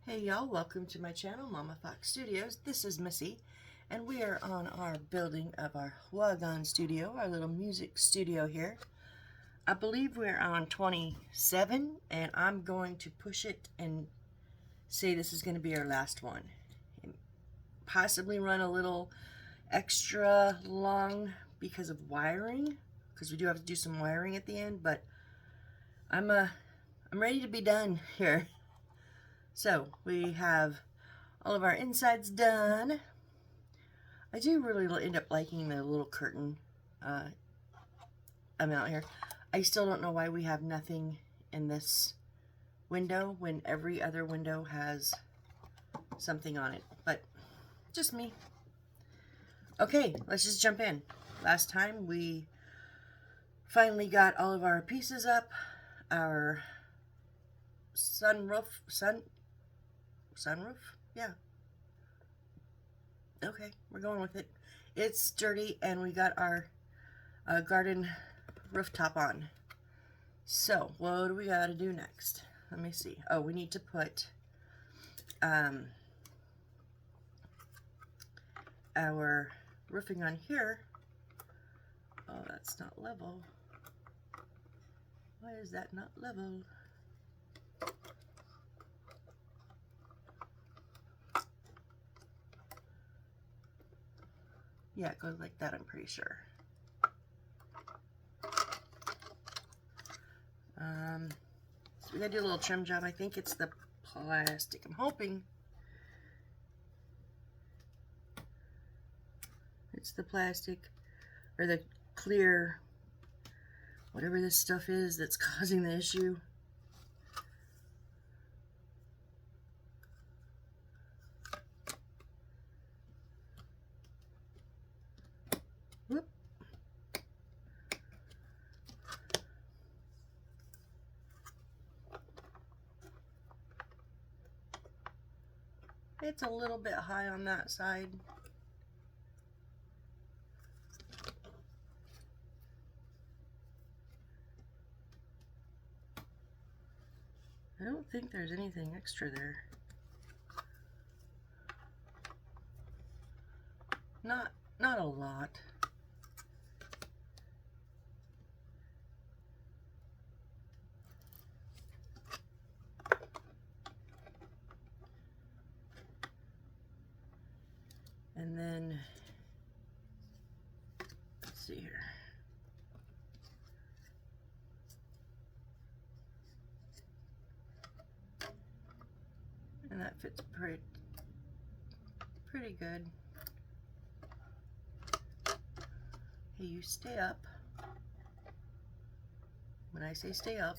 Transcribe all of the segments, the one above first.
Hey y'all, welcome to my channel, Mama Fox Studios. This is Missy, and we are on our building of our Houguang studio, our little music studio here. I believe we're on 27, and I'm going to push it and say this is going to be our last one. And possibly run a little extra long because of wiring, because we do have to do some wiring at the end, but I'm ready to be done here. So we have all of our insides done. I do really end up liking the little curtain amount here. I still don't know why we have nothing in this window when every other window has something on it, but just me. Okay, let's just jump in. Last time we finally got all of our pieces up. Our sunroof, yeah. Okay, we're going with it. It's dirty, and we got our garden rooftop on. So, what do we got to do next? Let me see. Oh, we need to put our roofing on here. Oh, that's not level. Why is that not level? Yeah, it goes like that, I'm pretty sure. So we gotta do a little trim job. I think it's the plastic. I'm hoping it's the plastic or the clear, whatever this stuff is that's causing the issue. Whoop. It's a little bit high on that side. I don't think there's anything extra there. Not a lot. And then, let's see here. And that fits pretty good. Hey, you stay up. When I say stay up.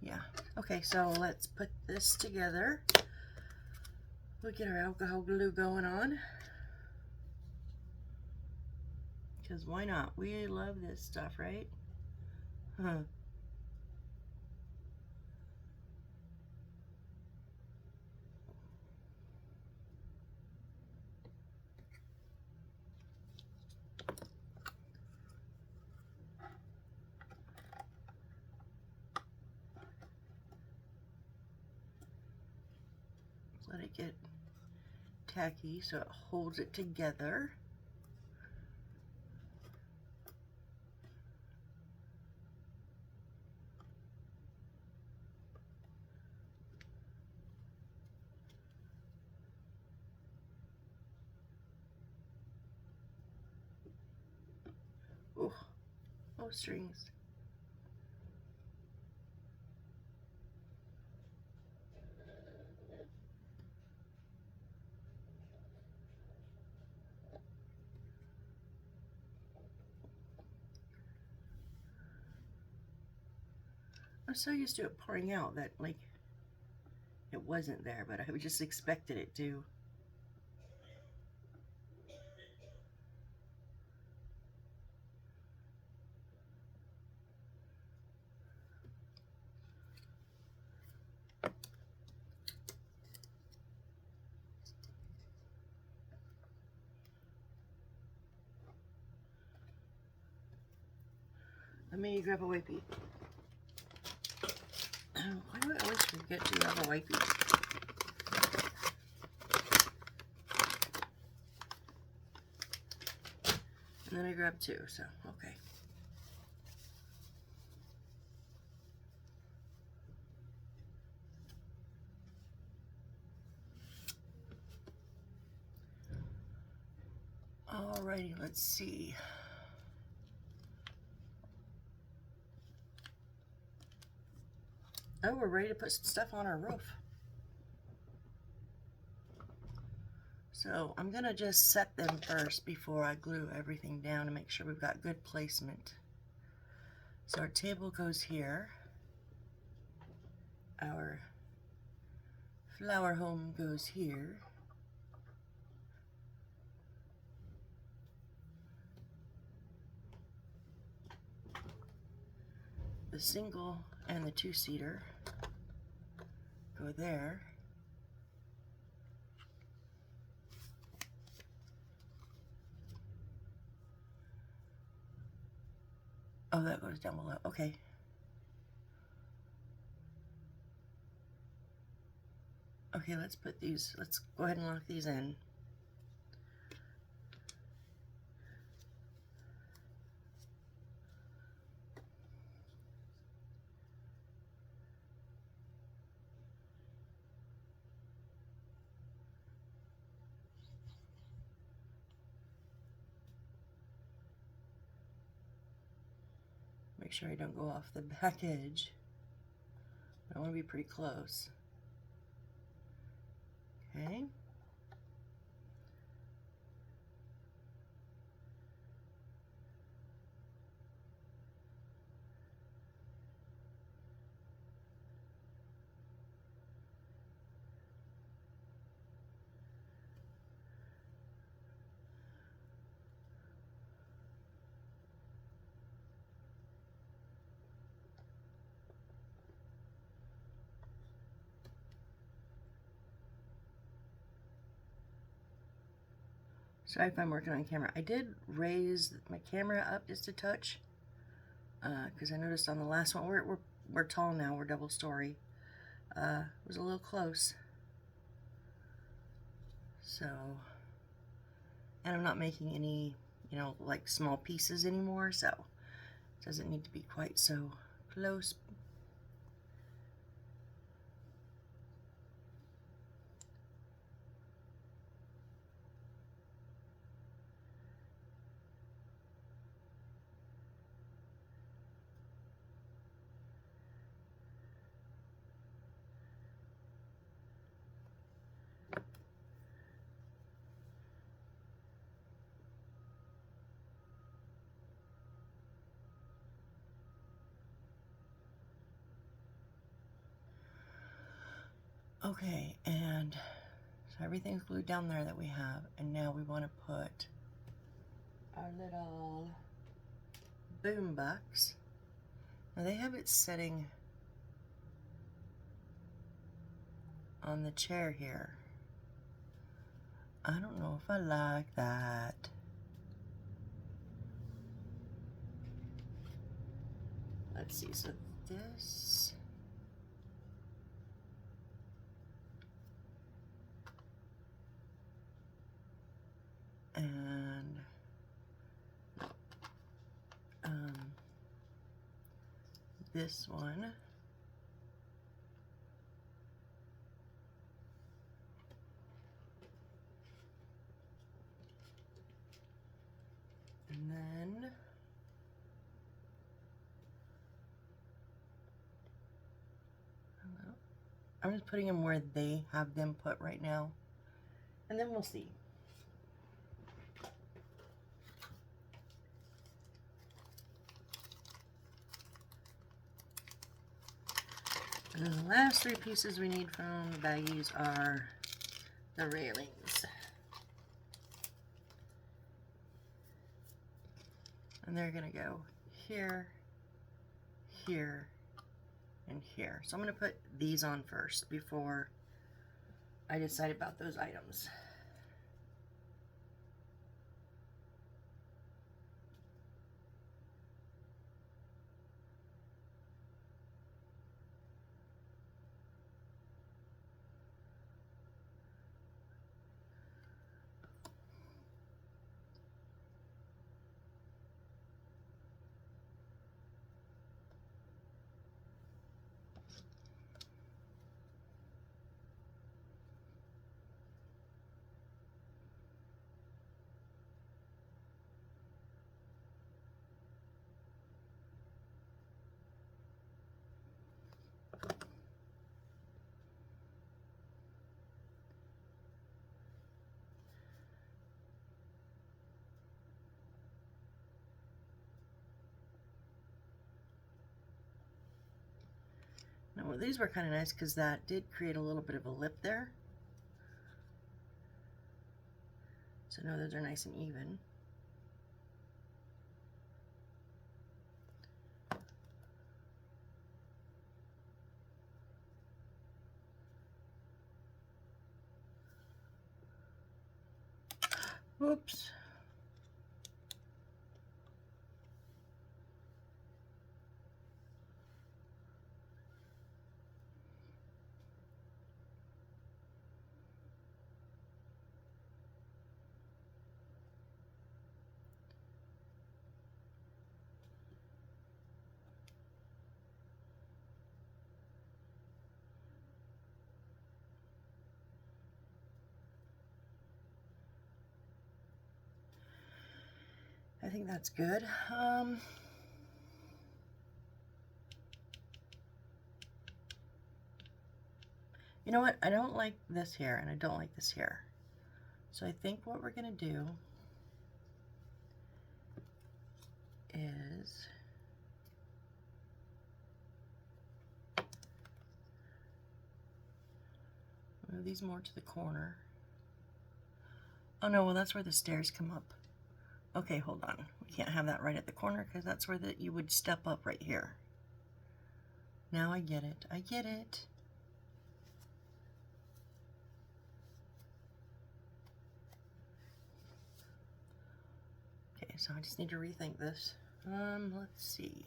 Yeah. Okay, so let's put this together. We'll get our alcohol glue going on. Because why not? We love this stuff, right? Huh. Let it get tacky so it holds it together. Oh, strings. I'm so used to it pouring out that, like, it wasn't there, but I just expected it to. Let me grab a wipey. Why do I always forget to grab a wipey? And then I grabbed two, so okay. Alrighty, let's see. Oh, we're ready to put some stuff on our roof. So I'm gonna just set them first before I glue everything down to make sure we've got good placement. So our table goes here. Our flower home goes here. The single and the two-seater go there. Oh, that goes down below. Okay. Okay, let's put these, let's go ahead and lock these in. Make sure I don't go off the back edge. I want to be pretty close. Okay. Sorry if I'm working on camera. I did raise my camera up just a touch because I noticed on the last one, we're tall now, we're double story. It was a little close. So, and I'm not making any, you know, like small pieces anymore, so it doesn't need to be quite so close. Okay, and so everything's glued down there that we have, and now we want to put our little boom box. Now they have it sitting on the chair here. I don't know if I like that. Let's see, so this, and this one, and then I'm just putting them where they have them put right now, and then we'll see. And then the last three pieces we need from the baggies are the railings. And they're gonna go here, here, and here. So I'm gonna put these on first before I decide about those items. Well, these were kind of nice because that did create a little bit of a lip there. So no, those are nice and even. Whoops. I think that's good. You know what? I don't like this hair and I don't like this hair. So I think what we're going to do is move these more to the corner. Oh no, well that's where the stairs come up. Okay, hold on. We can't have that right at the corner because that's where you would step up right here. Now I get it. I get it. Okay, so I just need to rethink this. Let's see.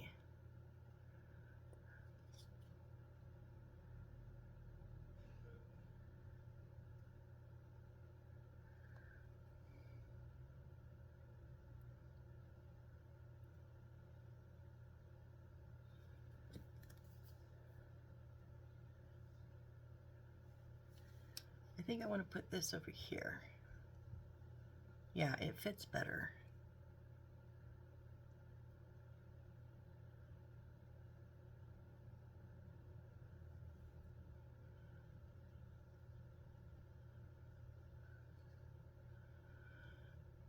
I think I want to put this over here. Yeah, it fits better.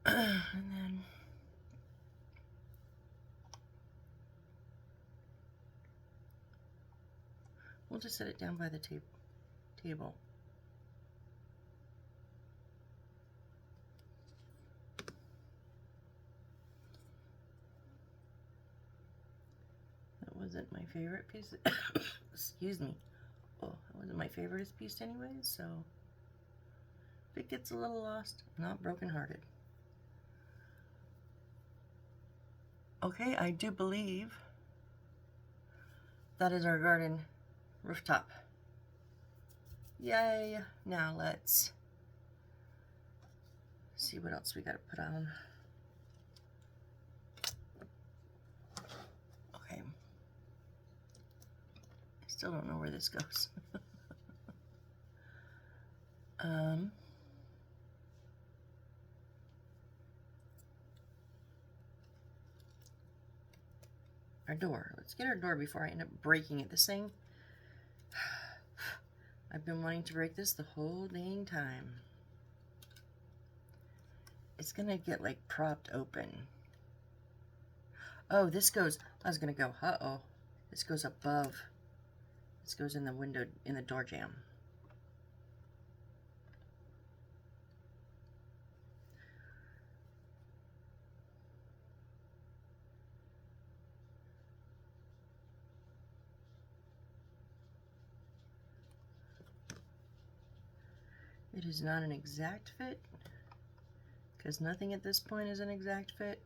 And then we'll just set it down by the table. That wasn't my favorite piece. Excuse me. Oh, that wasn't my favorite piece anyways, so if it gets a little lost, I'm not brokenhearted. Okay, I do believe that is our garden rooftop. Yay! Now let's see what else we gotta put on. Okay. I still don't know where this goes. Our door. Let's get our door before I end up breaking it. This thing, I've been wanting to break this the whole dang time. It's gonna get like propped open. Oh, this goes, I was gonna go, uh-oh. This goes above. This goes in the window, in the door jamb. It is not an exact fit, because nothing at this point is an exact fit.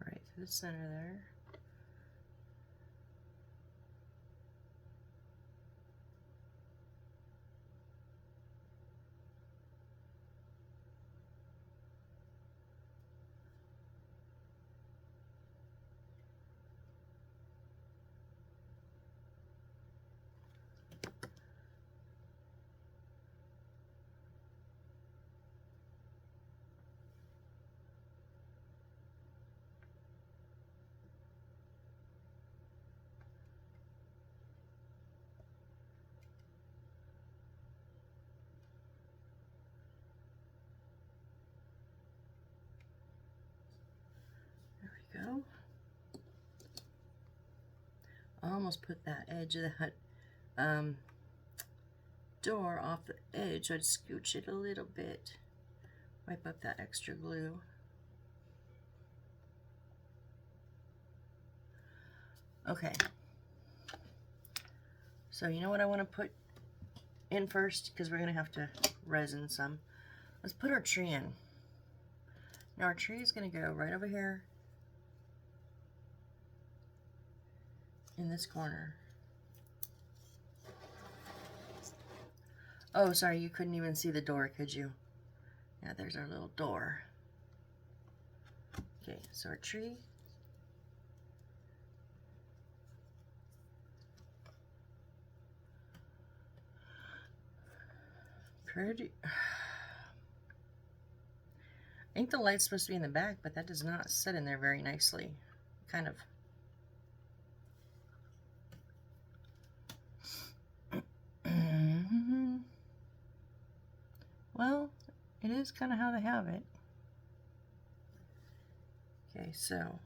Right to the center there. almost put that edge of that door off the edge, so I'd scooch it a little bit, wipe up that extra glue. Okay, so you know what I want to put in first, because we're going to have to resin some. Let's put our tree in. Now our tree is going to go right over here in this corner. Oh, sorry, you couldn't even see the door, could you? Yeah, there's our little door. Okay, so our tree. Pretty. I think the light's supposed to be in the back, but that does not sit in there very nicely. Kind of. Well, it is kind of how they have it. Okay, so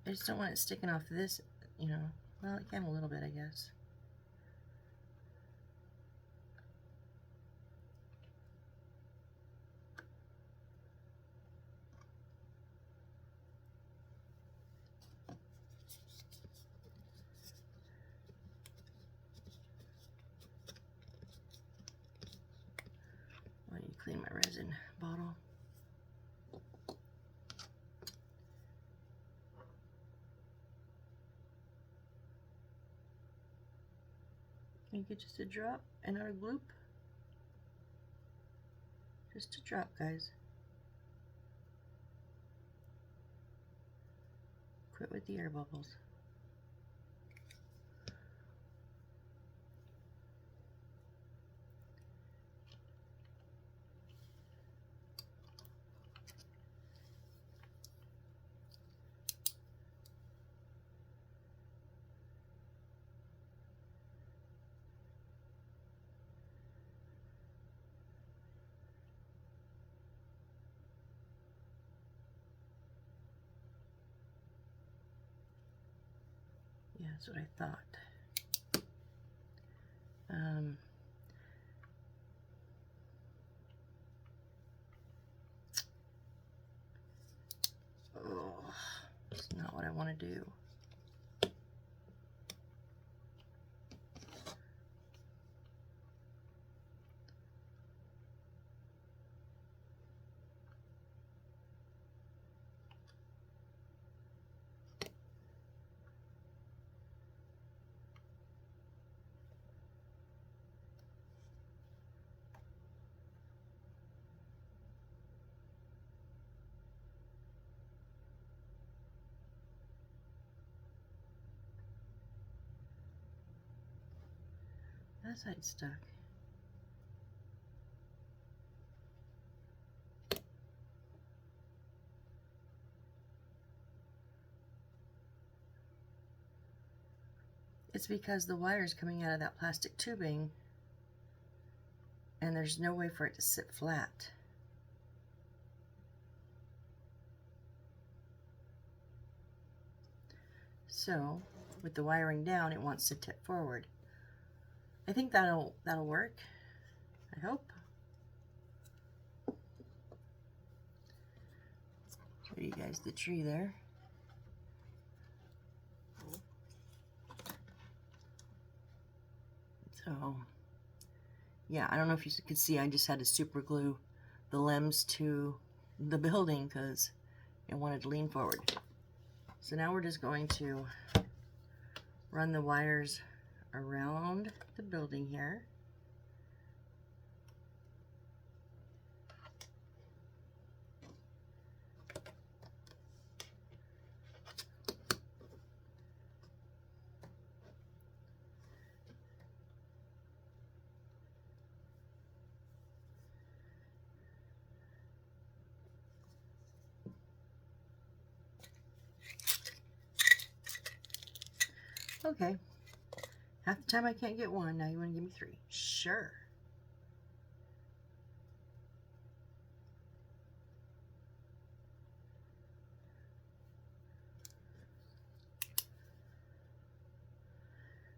I just don't want it sticking off this, you know. Well, it can a little bit, I guess. I need to clean my resin bottle. Can you get just a drop and not a gloop? Just a drop, guys. Quit with the air bubbles. Yeah, that's what I thought. Oh, that's not what I want to do. That side's stuck. It's because the wire is coming out of that plastic tubing and there's no way for it to sit flat. So with the wiring down, it wants to tip forward. I think that'll work. I hope. Show you guys the tree there. So yeah, I don't know if you could see, I just had to super glue the limbs to the building because it wanted to lean forward. So now we're just going to run the wires around the building here. Okay, half the time I can't get one, now you want to give me three. Sure.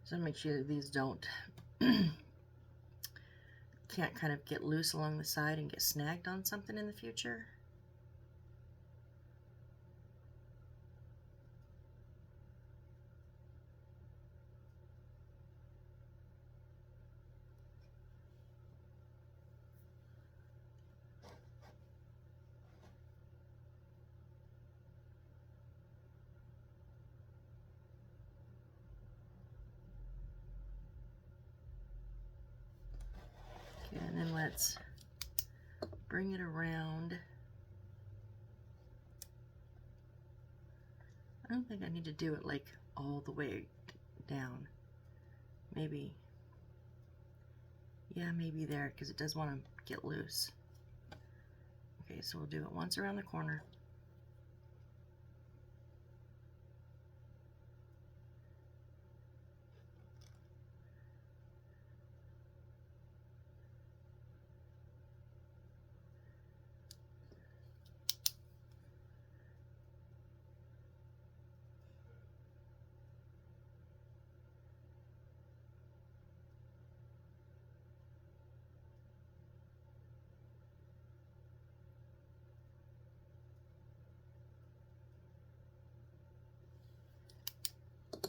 So make sure that these don't can't kind of get loose along the side and get snagged on something in the future. Okay, and then let's bring it around. I don't think I need to do it like all the way down. Maybe, yeah, maybe there, because it does want to get loose. Okay, so we'll do it once around the corner.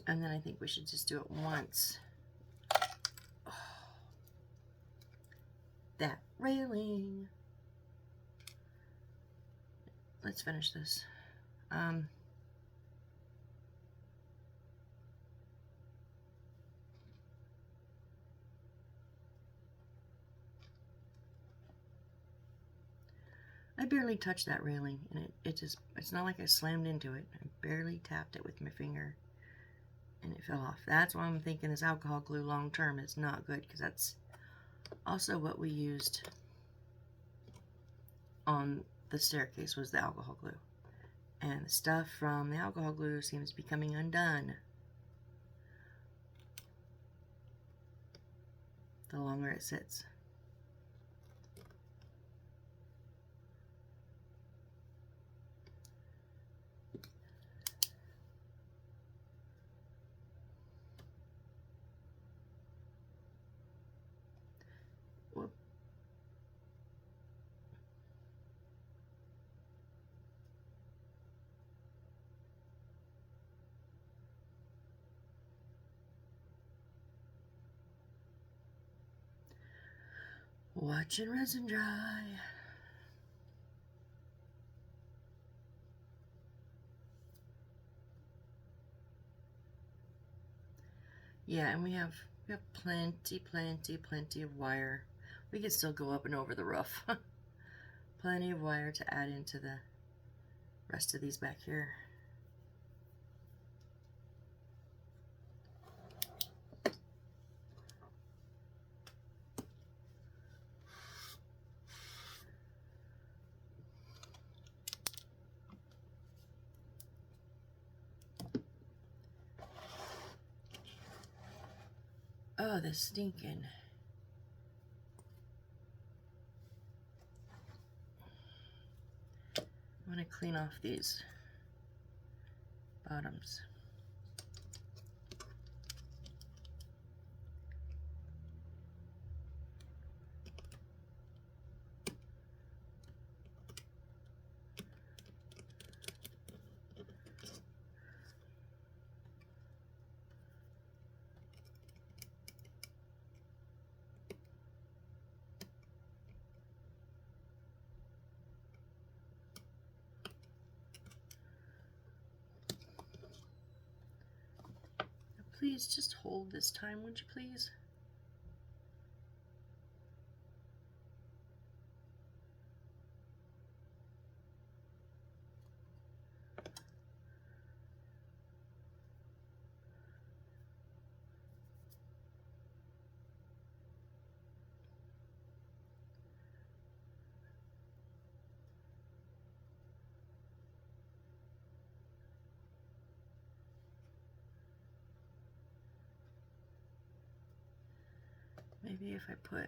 And then I think we should just do it once. Oh, that railing. Let's finish this. I barely touched that railing, and it's not like I slammed into it. I barely tapped it with my finger, and it fell off. That's why I'm thinking this alcohol glue long term is not good, because that's also what we used on the staircase was the alcohol glue. And the stuff from the alcohol glue seems to be coming undone the longer it sits. Whoop. Watching resin dry. Yeah, and we have plenty of wire. We can still go up and over the roof. Plenty of wire to add into the rest of these back here. Oh, the stinking. I'm going to clean off these bottoms. Please just hold this time, would you please? Maybe if I put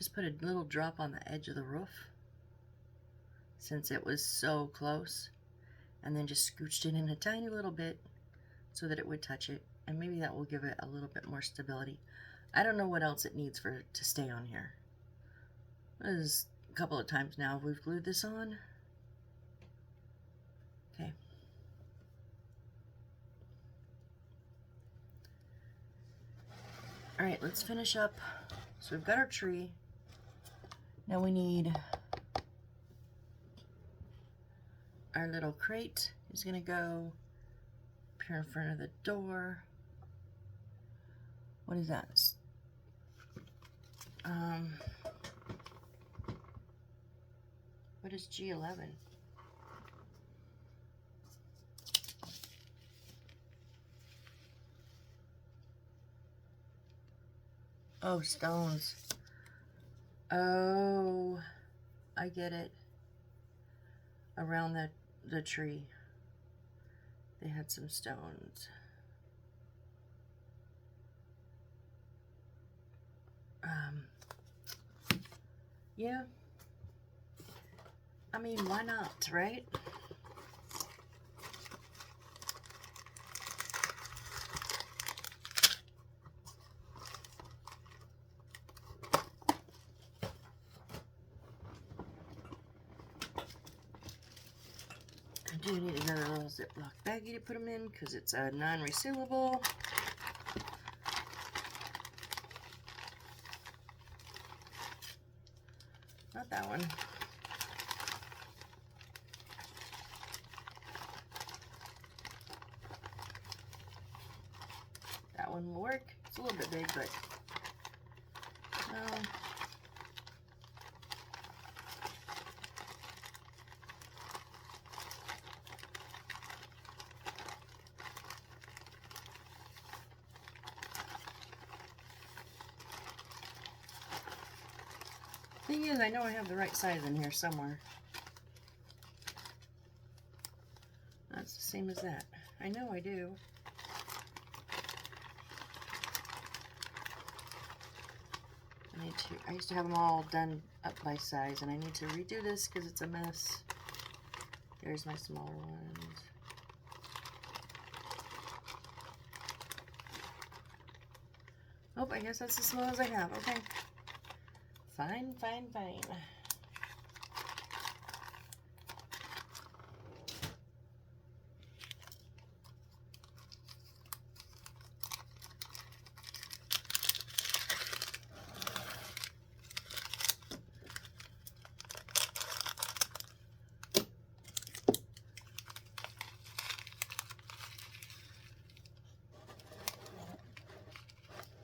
just put a little drop on the edge of the roof since it was so close, and then just scooched it in a tiny little bit so that it would touch it, and maybe that will give it a little bit more stability. I don't know what else it needs for it to stay on here. This is a couple of times now we've glued this on. Okay. All right, let's finish up. So we've got our tree. Now we need our little crate is gonna go up here in front of the door. What is that? What is G11? Oh, stones. Oh, I get it. Around the tree, they had some stones. Yeah. I mean, why not, right? I do need another little Ziploc baggie to put them in because it's a non-resealable. Not that one. That one will work. It's a little bit big, but no. Thing is, I know I have the right size in here somewhere. That's the same as that. I know I do. I used to have them all done up by size, and I need to redo this because it's a mess. There's my smaller ones. Oh, I guess that's as small as I have. Okay. Fine, fine, fine.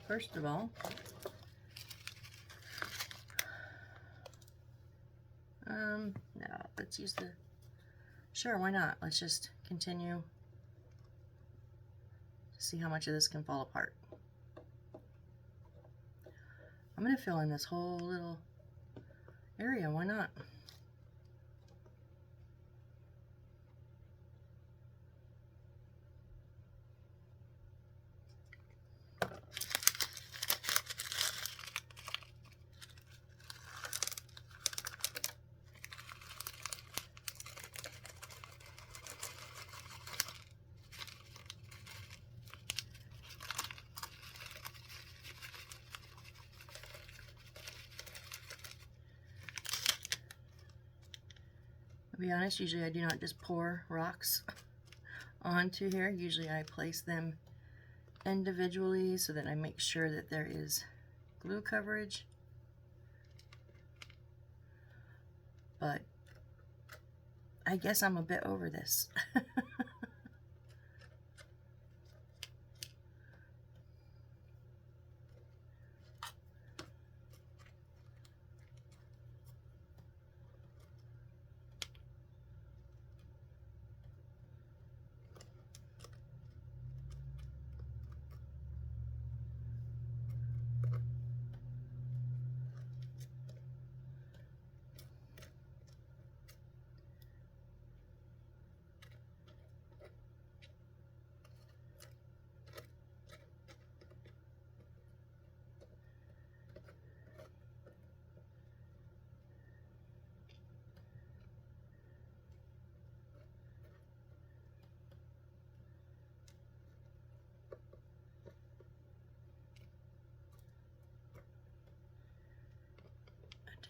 First of all, no, let's use the, sure, why not? Let's just continue to see how much of this can fall apart. I'm going to fill in this whole little area, why not? To be honest, usually I do not just pour rocks onto here. Usually I place them individually so that I make sure that there is glue coverage. But I guess I'm a bit over this.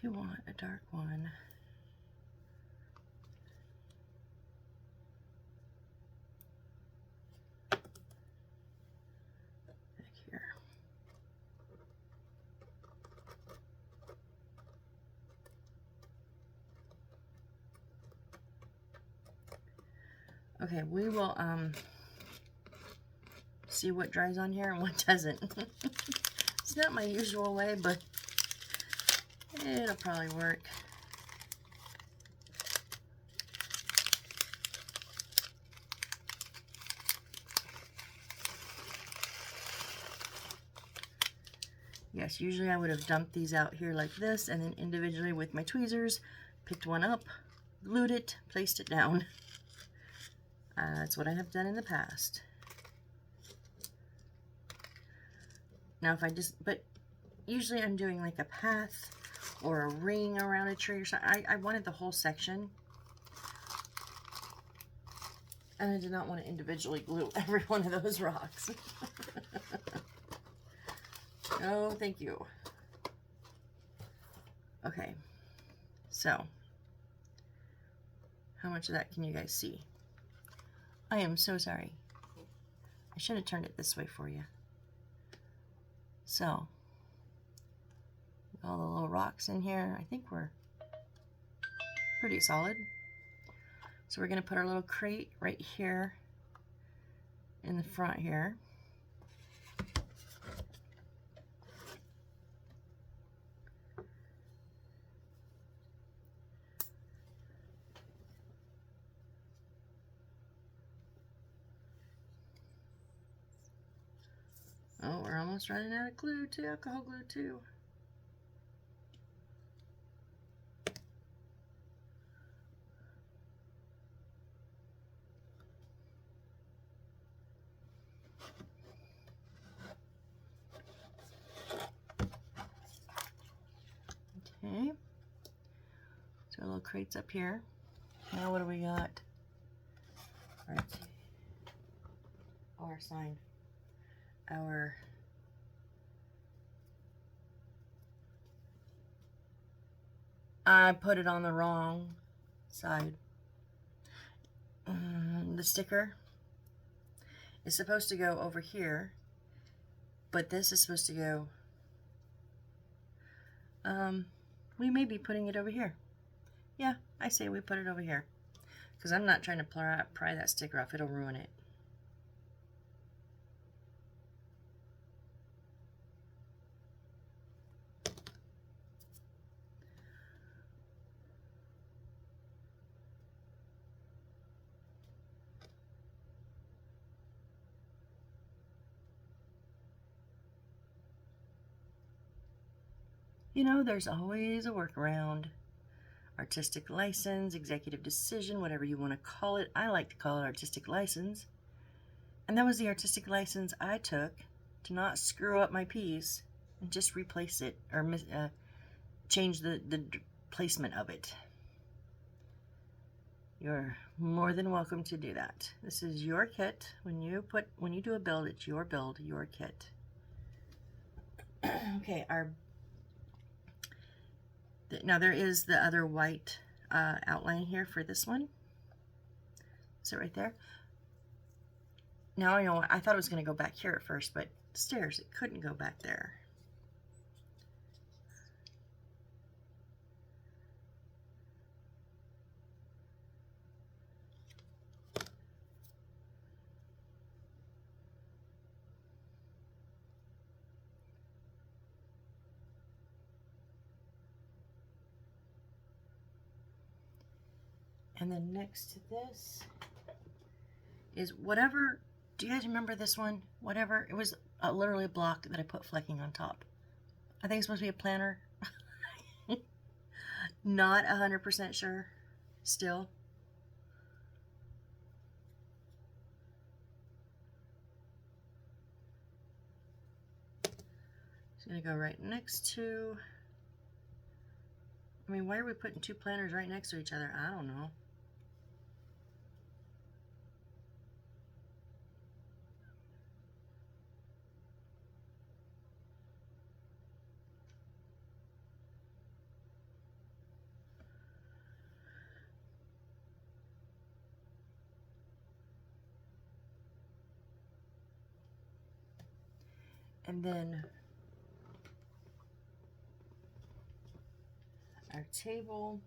You want a dark one. Back here. Okay, we will see what dries on here and what doesn't. It's not my usual way, but it'll probably work. Yes, usually I would have dumped these out here like this and then individually with my tweezers, picked one up, glued it, placed it down. That's what I have done in the past. Now if I just, but usually I'm doing like a path or a ring around a tree or something. I wanted the whole section. And I did not want to individually glue every one of those rocks. No, thank you. Okay, so how much of that can you guys see? I am so sorry. I should have turned it this way for you. So, all the little rocks in here, I think we're pretty solid. So we're going to put our little crate right here in the front here. Oh, we're almost running out of glue too, alcohol glue too. Okay, so little crates up here. Now what do we got? All right, our sign. I put it on the wrong side. The sticker is supposed to go over here, but this is supposed to go, we may be putting it over here. Yeah, I say we put it over here, because I'm not trying to pry that sticker off. It'll ruin it. You know, there's always a workaround. Artistic license, executive decision, whatever you want to call it. I like to call it artistic license. And that was the artistic license I took to not screw up my piece and just replace it or change the placement of it. You're more than welcome to do that. This is your kit. When you do a build, it's your build, your kit. Okay, now there is the other white outline here for this one. So right there. Now I know, I thought it was going to go back here at first, but stairs, it couldn't go back there. And then next to this is whatever, do you guys remember this one? Whatever, it was literally a block that I put flecking on top. I think it's supposed to be a planter. Not 100% sure still. It's gonna go right next to, I mean, why are we putting two planters right next to each other? I don't know. And then our table,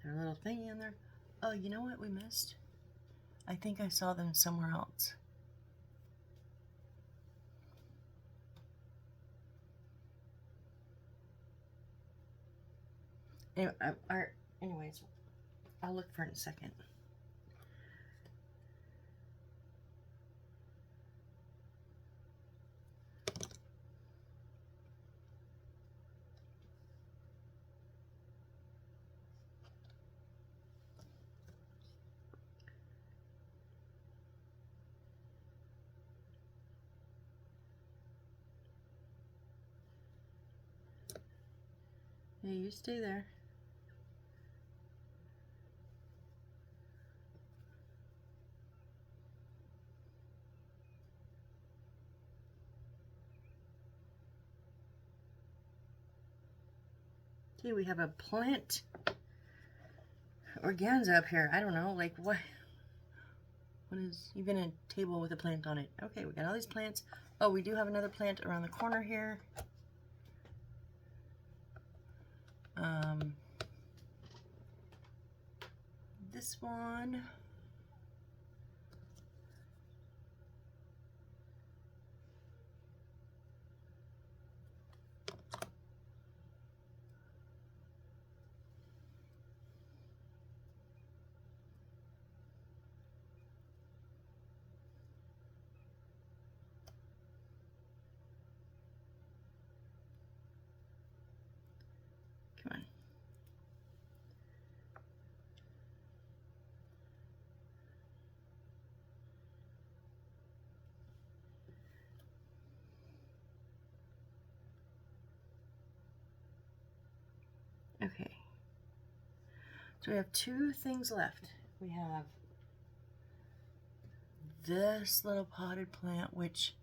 our little thingy in there. Oh, you know what we missed? I think I saw them somewhere else. Anyway, anyways, I'll look for it in a second. Hey, you stay there. Okay, we have a plant organza up here. I don't know, like what is even a table with a plant on it? Okay, we got all these plants. Oh, we do have another plant around the corner here. This one. Come on. Okay. So we have two things left. We have this little potted plant, which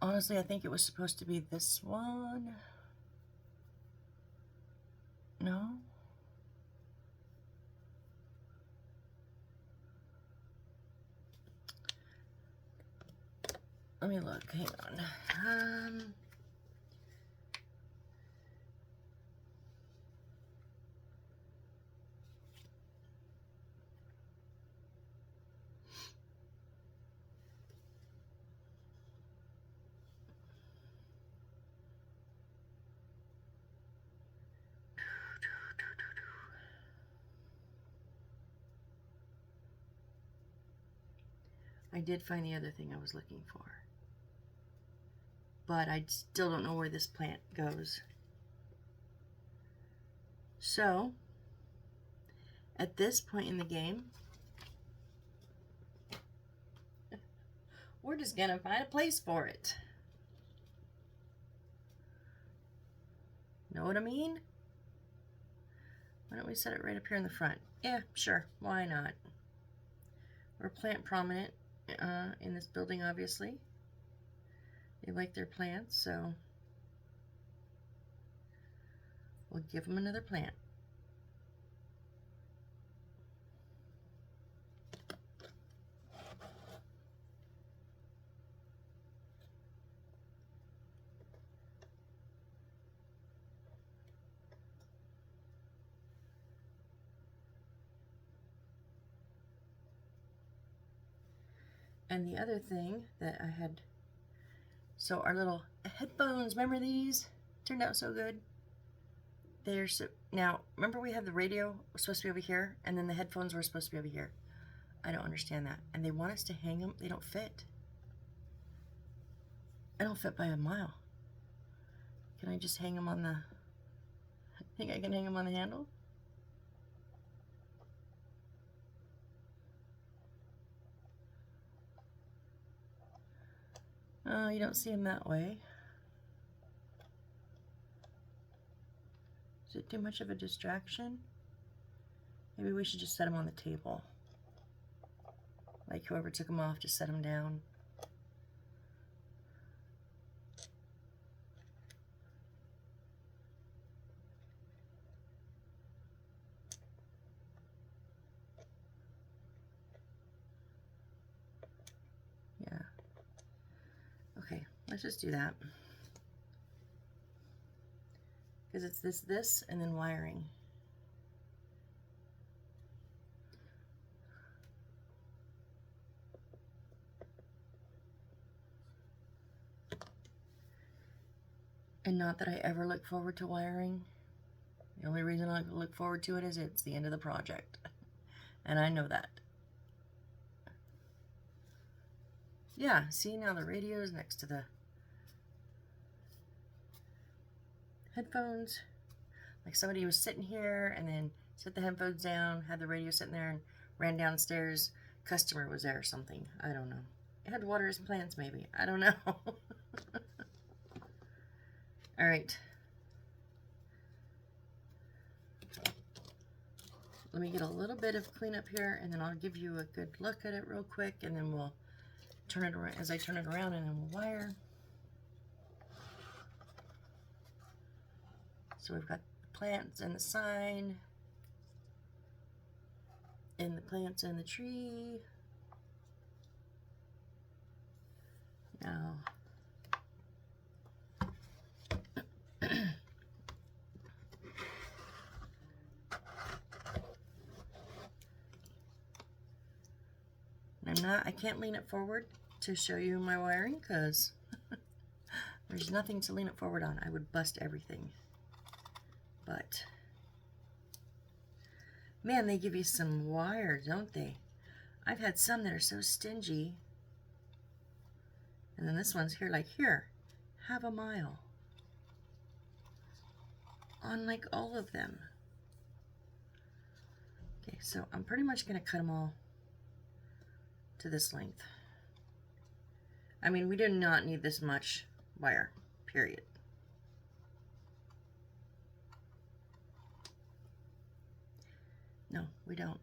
honestly I think it was supposed to be this one. No? Let me look, hang on. I did find the other thing I was looking for, but I still don't know where this plant goes. So, at this point in the game, we're just gonna find a place for it. Know what I mean? Why don't we set it right up here in the front? Yeah, sure, why not? We're plant prominent in this building, obviously. They like their plants, so we'll give them another plant. And the other thing that I had, so our little headphones, remember these? Turned out so good. They're so, now, remember we had the radio was supposed to be over here, and then the headphones were supposed to be over here. I don't understand that. And they want us to hang them. They don't fit. I don't fit by a mile. Can I just hang them on the, I think I can hang them on the handle? Oh, you don't see them that way. Is it too much of a distraction? Maybe we should just set them on the table. Like whoever took them off, just set them down. Yeah. Let's just do that. Because it's this, and then wiring. And not that I ever look forward to wiring. The only reason I look forward to it is it's the end of the project. And I know that. Yeah, see, now the radio is next to the headphones. Like somebody was sitting here and then set the headphones down, had the radio sitting there, and ran downstairs. Customer was there or something. I don't know. It had to water his plants maybe. I don't know. All right. Let me get a little bit of cleanup here, and then I'll give you a good look at it real quick, and then we'll turn it around as I turn it around, and then we'll wire. So we've got the plants and the sign, and the plants and the tree. Now, I can't lean it forward to show you my wiring because there's nothing to lean it forward on. I would bust everything. But, man, they give you some wire, don't they? I've had some that are so stingy. And then this one's here, like here, have a mile. On like all of them. Okay, so I'm pretty much going to cut them all to this length. I mean, we do not need this much wire, period. No, we don't.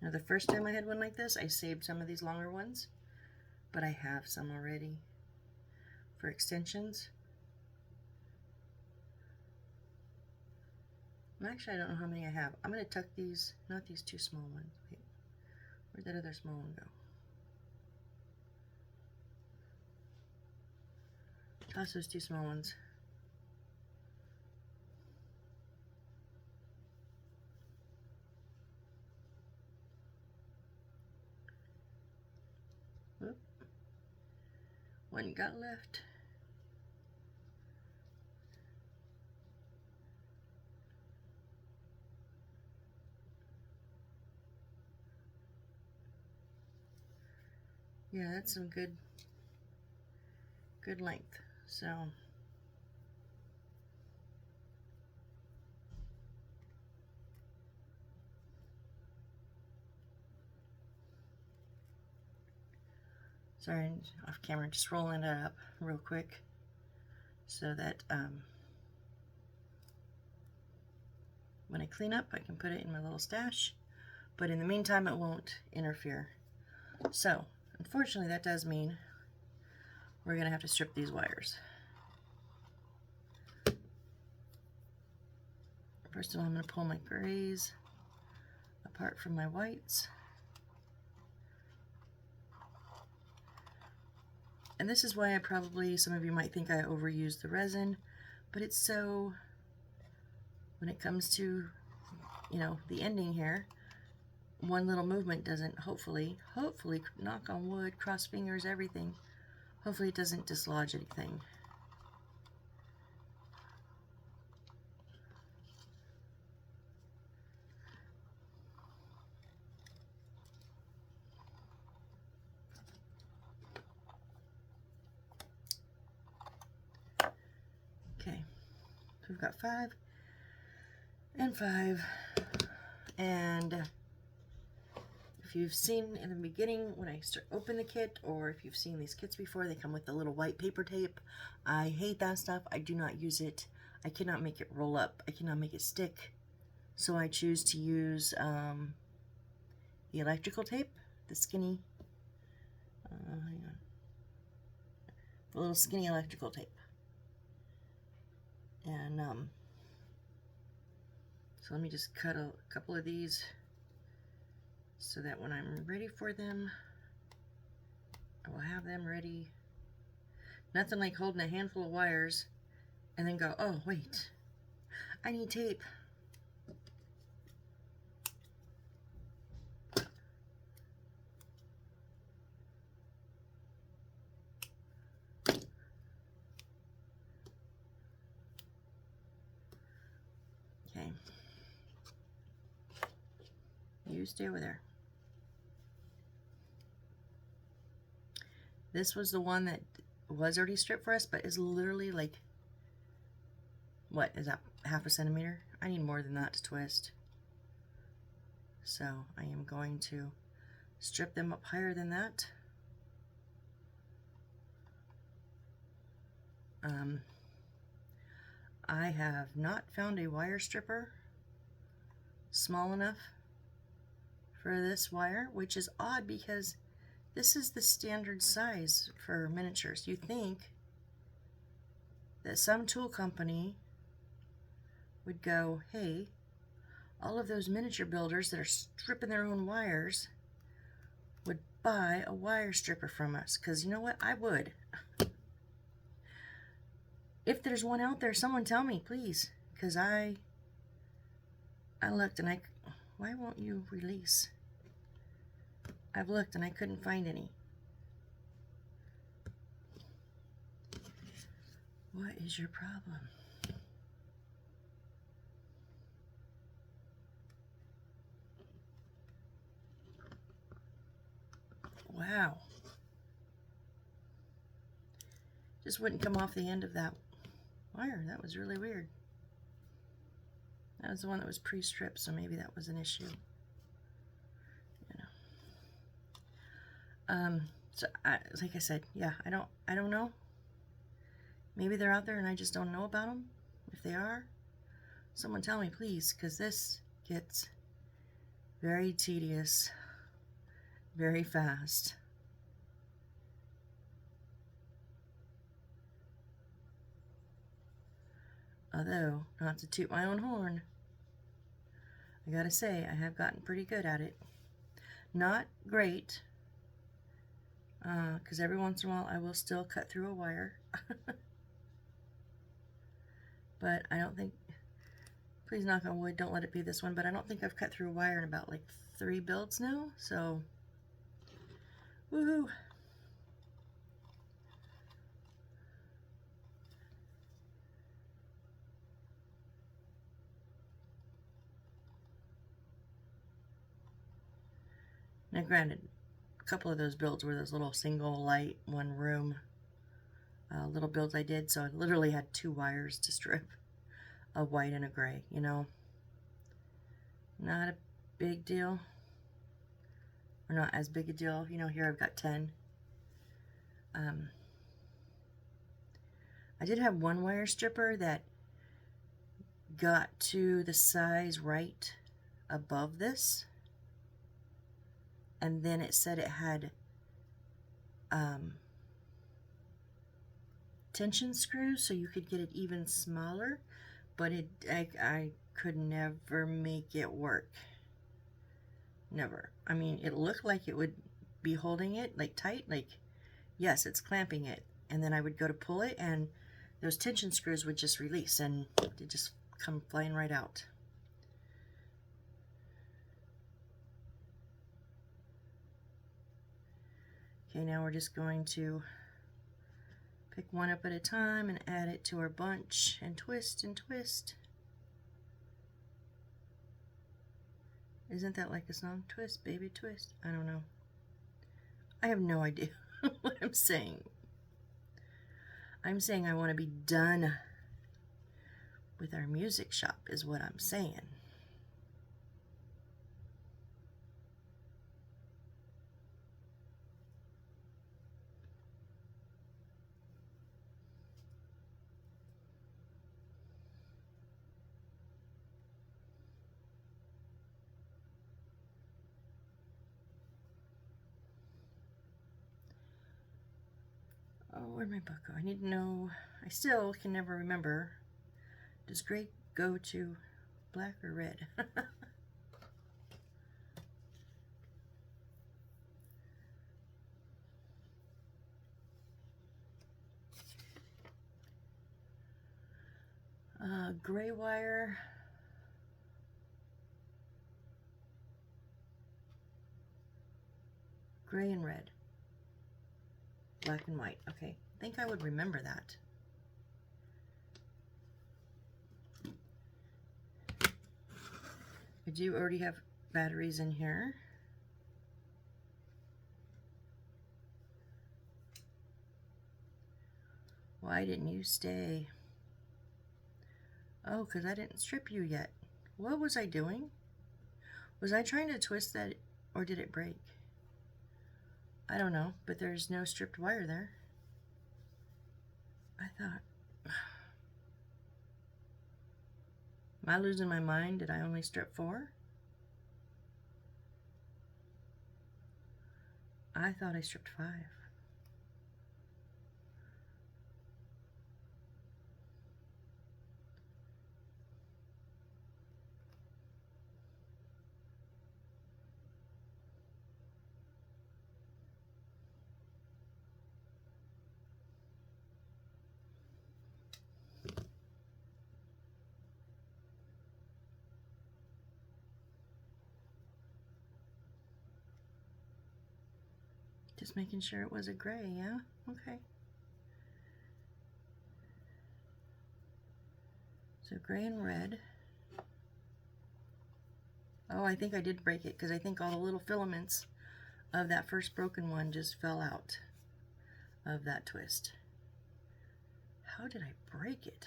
Now, the first time I had one like this, I saved some of these longer ones, but I have some already for extensions. And actually, I don't know how many I have. I'm going to tuck these, not these two small ones. Wait, where'd that other small one go? Toss those two small ones. Whoop. One got left. Yeah, that's some good length. So sorry, off camera, just rolling it up real quick so that when I clean up, I can put it in my little stash, but in the meantime, it won't interfere. So, unfortunately, that does mean we're going to have to strip these wires. First of all, I'm going to pull my grays apart from my whites. And this is why some of you might think I overuse the resin, but it's so, when it comes to, you know, the ending here, one little movement doesn't, hopefully, knock on wood, cross fingers, everything, hopefully it doesn't dislodge anything. Okay, so we've got 5 and 5, and if if you've seen in the beginning when I open the kit, or if you've seen these kits before, they come with the little white paper tape. I hate that stuff. I do not use it. I cannot make it roll up. I cannot make it stick. So I choose to use the electrical tape, the skinny, hang on, the little skinny electrical tape. And so let me just cut a couple of these so that when I'm ready for them, I will have them ready. Nothing like holding a handful of wires and then go, oh wait, I need tape. Okay. You stay over there. This was the one that was already stripped for us, but is literally like, what is that, half a centimeter? I need more than that to twist. So I am going to strip them up higher than that. I have not found a wire stripper small enough for this wire, which is odd because this is the standard size for miniatures. You think that some tool company would go, hey, all of those miniature builders that are stripping their own wires would buy a wire stripper from us, because you know what, I would. If there's one out there, someone tell me, please, because I looked and why won't you release? I've looked and I couldn't find any. What is your problem? Wow. Just wouldn't come off the end of that wire. That was really weird. That was the one that was pre-stripped, so maybe that was an issue. So like I said, yeah, I don't know. Maybe they're out there and I just don't know about them. If they are, someone tell me, please, because this gets very tedious very fast. Although, not to toot my own horn, I gotta say, I have gotten pretty good at it. Not great, because every once in a while I will still cut through a wire. But I don't think, please knock on wood, don't let it be this one, but I don't think I've cut through a wire in about like 3 builds now, so woohoo! Now granted, a couple of those builds were those little single light, 1 room little builds I did, so I literally had 2 wires to strip, a white and a gray, you know. Not a big deal, or not as big a deal. You know, here I've got 10. I did have 1 wire stripper that got to the size right above this, and then it said it had tension screws so you could get it even smaller, but I could never make it work. Never. I mean, it looked like it would be holding it like tight, like yes, it's clamping it, and then I would go to pull it and those tension screws would just release and it just come flying right out. Okay, now we're just going to pick one up at a time and add it to our bunch and twist and twist. Isn't that like a song? Twist, baby, twist. I don't know. I have no idea what I'm saying. I'm saying I want to be done with our music shop is what I'm saying. Where'd my book go? I need to know. I still can never remember. Does gray go to black or red? Gray wire. Gray and red. Black and white. Okay. I think I would remember that. I do already have batteries in here. Why didn't you stay? Oh, because I didn't strip you yet. What was I doing? Was I trying to twist that, or did it break? I don't know, but there's no stripped wire there. I thought, am I losing my mind? Did I only strip 4? I thought I stripped 5. Just making sure it was a gray, yeah? Okay. So gray and red. Oh, I think I did break it because I think all the little filaments of that first broken one just fell out of that twist. How did I break it?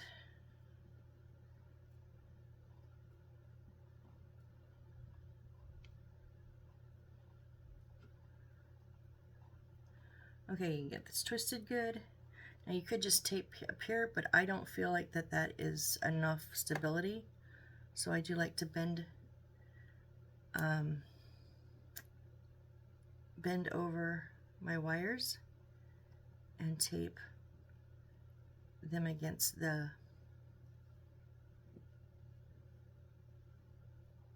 Okay, you get this twisted good. Now you could just tape up here, but I don't feel like that is enough stability. So I do like to bend over my wires and tape them against the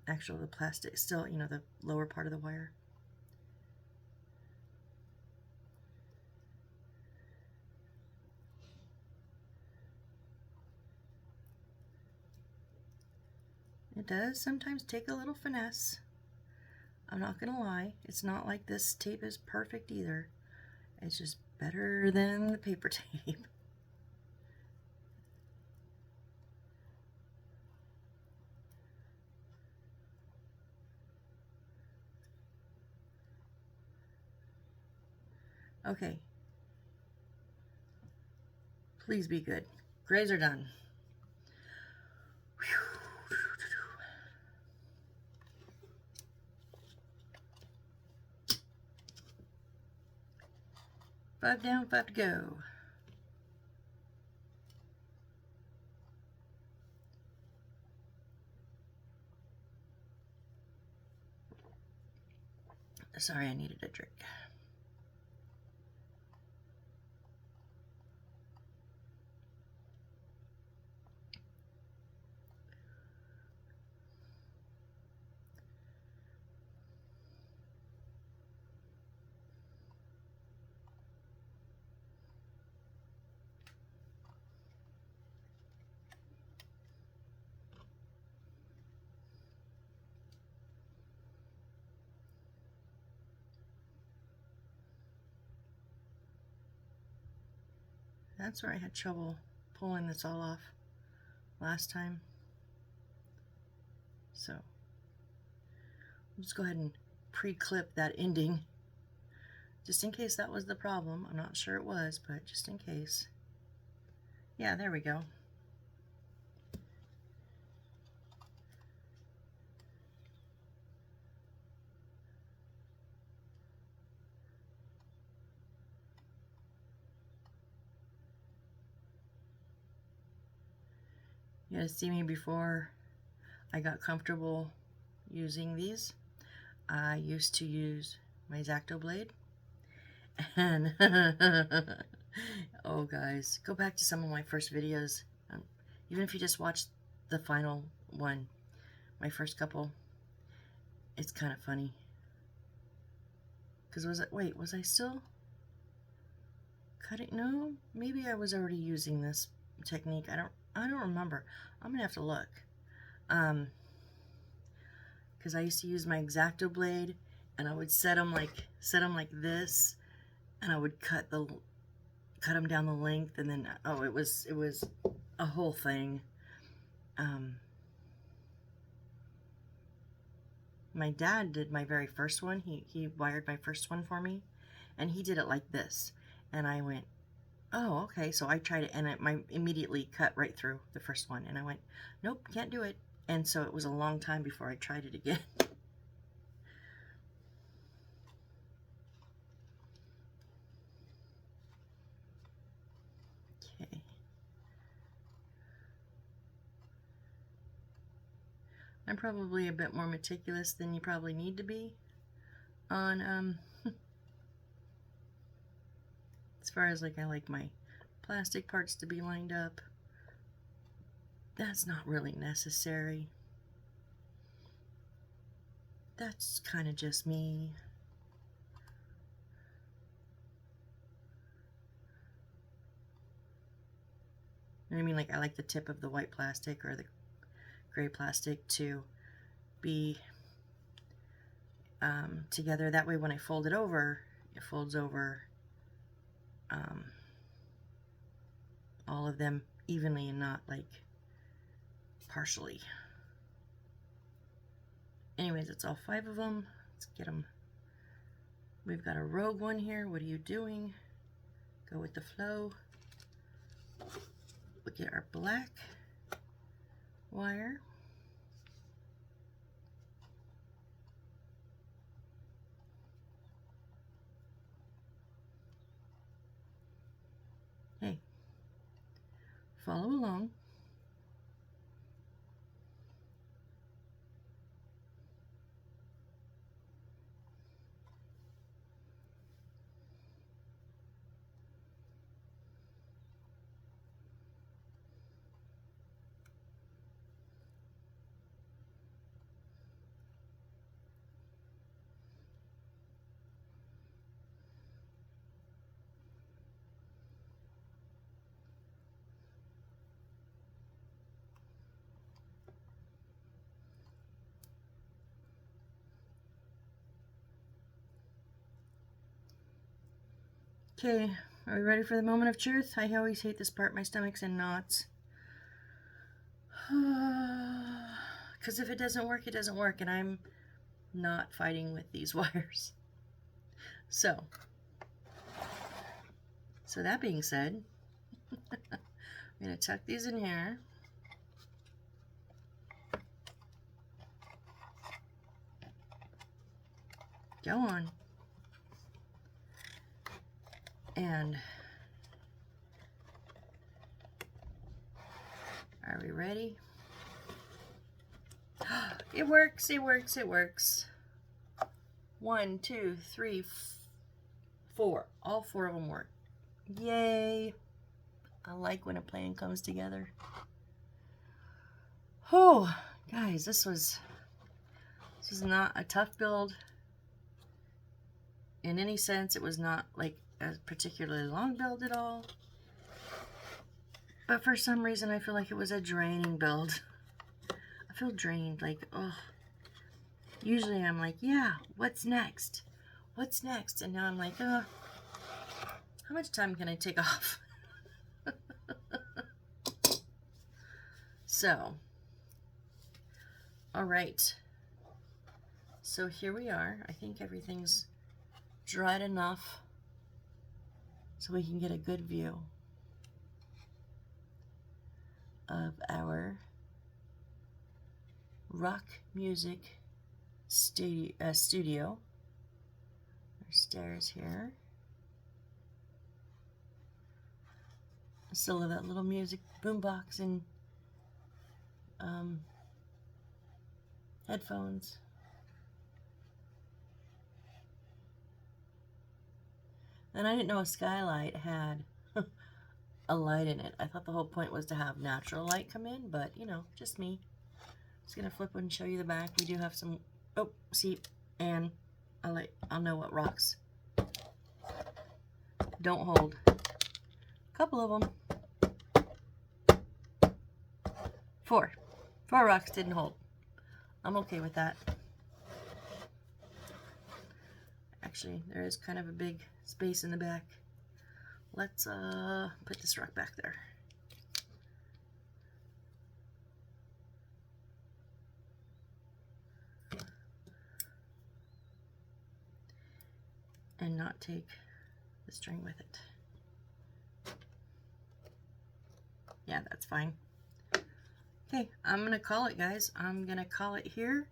the plastic, still, you know, the lower part of the wire. It does sometimes take a little finesse. I'm not gonna lie, it's not like this tape is perfect either. It's just better than the paper tape. Okay. Please be good. Grays are done. Whew. 5 down, 5 to go. Sorry, I needed a drink. That's where I had trouble pulling this all off last time. So I'll just go ahead and pre-clip that ending, just in case that was the problem. I'm not sure it was, but just in case. Yeah, there we go. You guys see me before I got comfortable using these. I used to use my X-Acto blade, and Oh, guys, go back to some of my first videos. Even if you just watch the final one, my first couple, it's kind of funny. Because was I still cutting? No, maybe I was already using this technique. I don't remember. I'm gonna have to look. Because I used to use my X-Acto blade, and I would set them like this, and I would cut them down the length, and then it was a whole thing. My dad did my very first one. He wired my first one for me, and he did it like this, and I went, oh, okay. So I tried it, and it immediately cut right through the first one, and I went, nope, can't do it. And so it was a long time before I tried it again. Okay. I'm probably a bit more meticulous than you probably need to be on as far as like I like my plastic parts to be lined up. That's not really necessary. That's kind of just me. I mean, like, I like the tip of the white plastic or the gray plastic to be together. That way when I fold it over, it folds over all of them evenly and not like partially. Anyways, it's all 5 of them. Let's get them. We've got a rogue one here. What are you doing? Go with the flow. We'll get our black wire. Hey, follow along. Okay, are we ready for the moment of truth? I always hate this part. My stomach's in knots. Because if it doesn't work, it doesn't work, and I'm not fighting with these wires. So that being said, I'm going to tuck these in here. Go on. And are we ready? It works, it works, it works. 1, 2, 3, 4. All 4 of them work. Yay. I like when a plan comes together. Oh, guys, this was not a tough build in any sense. It was not like a particularly long build at all. But for some reason, I feel like it was a draining build. I feel drained, like, oh. Usually I'm like, yeah, what's next? What's next? And now I'm like, oh, how much time can I take off? So, all right. So here we are. I think everything's dried enough so we can get a good view of our rock music studio. There's stairs here. I still love that little music boombox and headphones. And I didn't know a skylight had a light in it. I thought the whole point was to have natural light come in, but you know, just me. Just gonna flip and show you the back. We do have some, oh, see, and I'll know what rocks don't hold. A couple of them. Four rocks didn't hold. I'm okay with that. Actually, there is kind of a big space in the back. Let's put this rock back there. And not take the string with it. Yeah, that's fine. Okay, I'm gonna call it, guys. I'm gonna call it here.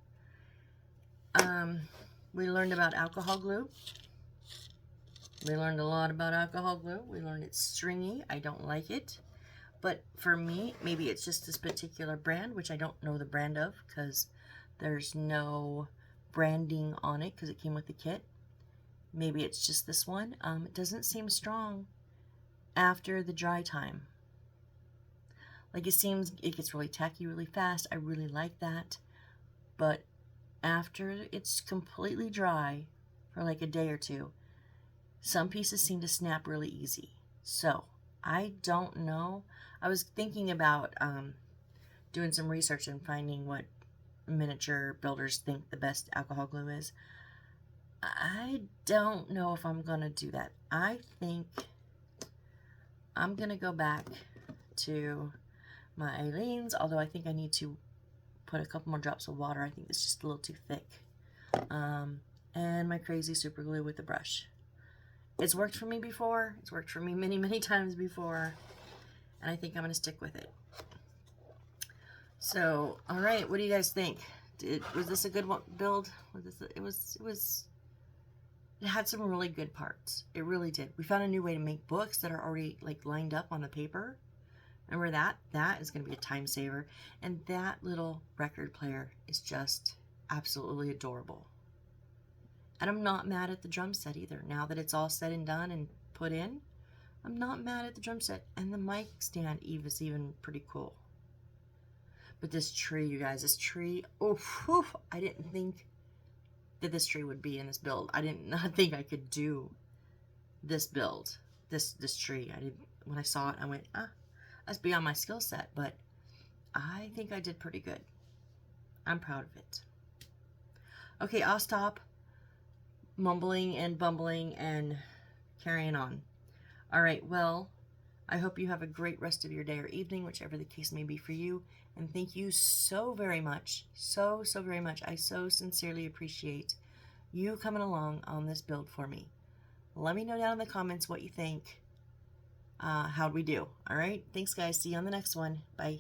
We learned about alcohol glue. We learned a lot about alcohol glue. We learned it's stringy. I don't like it. But for me, maybe it's just this particular brand, which I don't know the brand of because there's no branding on it because it came with the kit. Maybe it's just this one. It doesn't seem strong after the dry time. Like it seems, it gets really tacky really fast. I really like that. But after it's completely dry for like a day or two, some pieces seem to snap really easy. So I don't know. I was thinking about doing some research and finding what miniature builders think the best alcohol glue is. I don't know if I'm gonna do that. I think I'm gonna go back to my Aleene's, although I think I need to put a couple more drops of water. I think it's just a little too thick. And my crazy super glue with the brush. It's worked for me before. It's worked for me many, many times before. And I think I'm gonna stick with it. So, all right, what do you guys think? Was this a good one, build? It had some really good parts. It really did. We found a new way to make books that are already like lined up on the paper. Remember that? That is going to be a time saver. And that little record player is just absolutely adorable. And I'm not mad at the drum set either. Now that it's all said and done and put in, I'm not mad at the drum set. And the mic stand is even pretty cool. But this tree, you guys, this tree, oh, whew, I didn't think that this tree would be in this build. I did not think I could do this build, this tree. When I saw it, I went, that's beyond my skill set, but I think I did pretty good. I'm proud of it. Okay, I'll stop mumbling and bumbling and carrying on. All right, well, I hope you have a great rest of your day or evening, whichever the case may be for you. And thank you so very much, so very much. I so sincerely appreciate you coming along on this build for me. Let me know down in the comments what you think. How'd we do? All right, thanks guys. See you on the next one. Bye.